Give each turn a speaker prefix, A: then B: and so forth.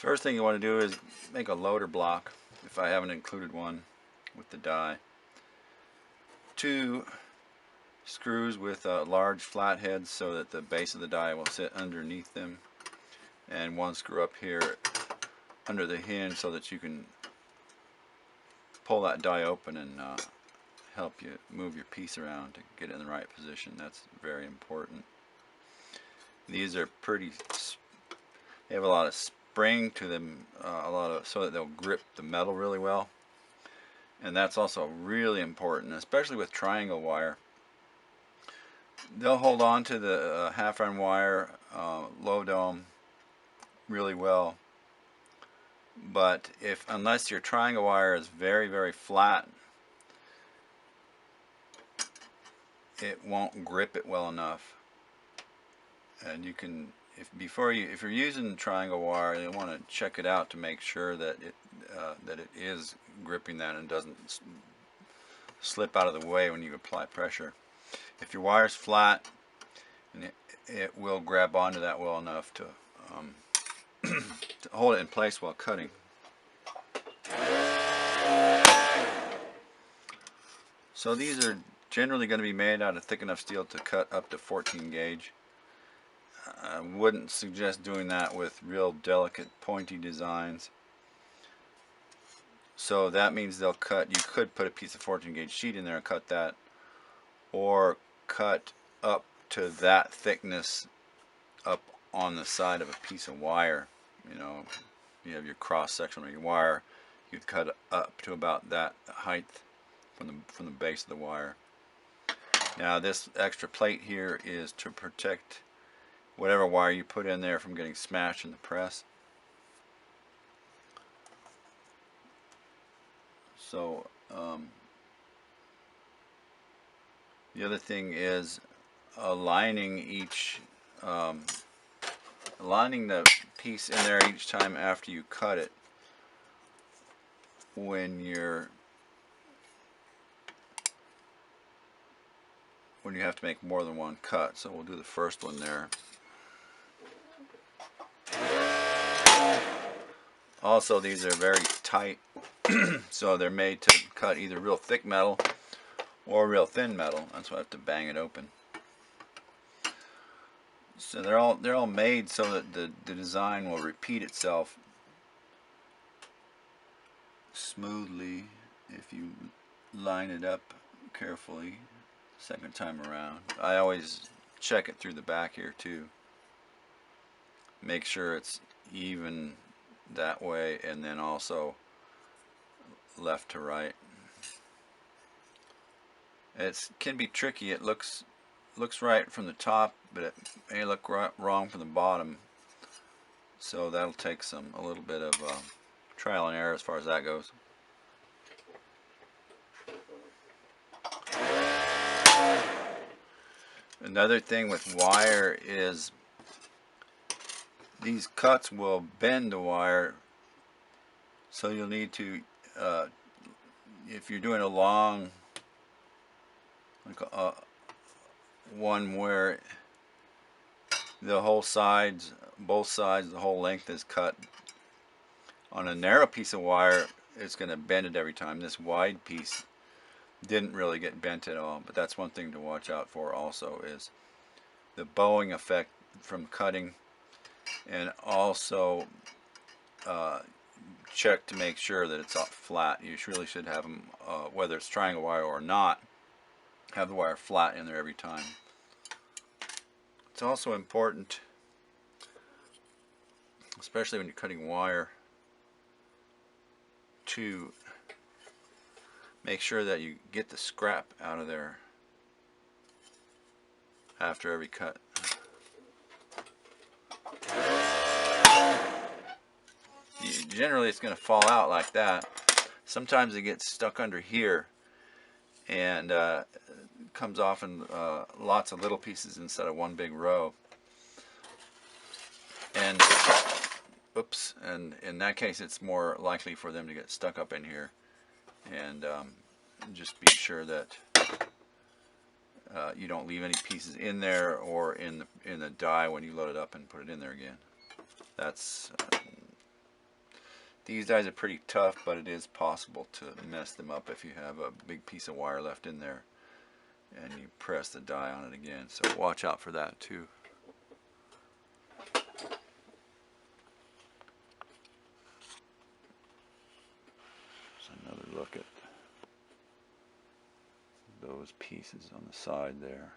A: First thing you want to do is make a loader block, if I haven't included one with the die. 2 screws with large flatheads so that the base of the die will sit underneath them, and 1 screw up here under the hinge so that you can pull that die open and help you move your piece around to get it in the right position. That's very important. These are they have a lot of spring to them, so that they'll grip the metal really well, and that's also really important, especially with triangle wire. They'll hold on to the half-round wire, low dome, really well, but unless your triangle wire is very, very flat, it won't grip it well enough. And you can, if you're using triangle wire, you want to check it out to make sure that it is gripping that and doesn't slip out of the way when you apply pressure. If your wire's flat, and it will grab onto that well enough to to hold it in place while cutting. So these are generally going to be made out of thick enough steel to cut up to 14 gauge. I wouldn't suggest doing that with real delicate pointy designs. So that means they'll cut, you could put a piece of 14 gauge sheet in there and cut that, or cut up to that thickness up on the side of a piece of wire. You know, you have your cross section of your wire, you'd cut up to about that height from the base of the wire. Now this extra plate here is to protect whatever wire you put in there from getting smashed in the press. So the other thing is aligning aligning the piece in there each time after you cut it when you have to make more than one cut. So we'll do the first one there. Also, these are very tight, so they're made to cut either real thick metal or real thin metal. That's why I have to bang it open. So they're all made so that the design will repeat itself smoothly if you line it up carefully second time around. I always check it through the back here too. Make sure it's even that way, and then also left to right. It can be tricky. It looks right from the top, but it may look wrong from the bottom. So that'll take a little bit of trial and error as far as that goes. Another thing with wire is these cuts will bend the wire, so you'll need to, if you're doing a long, like one where the whole sides, both sides, the whole length is cut, on a narrow piece of wire it's going to bend it every time. This wide piece didn't really get bent at all, but that's one thing to watch out for also, is the bowing effect from cutting. And also check to make sure that it's flat. You really should have them, whether it's triangle wire or not, have the wire flat in there every time. It's also important, especially when you're cutting wire, to make sure that you get the scrap out of there after every cut. Generally it's going to fall out like that. Sometimes it gets stuck under here and comes off in lots of little pieces instead of one big row. And oops, and in that case it's more likely for them to get stuck up in here. And just be sure that you don't leave any pieces in there or in the die when you load it up and put it in there again. That's These dies are pretty tough, but it is possible to mess them up if you have a big piece of wire left in there and you press the die on it again. So watch out for that too. Another look at those pieces on the side there.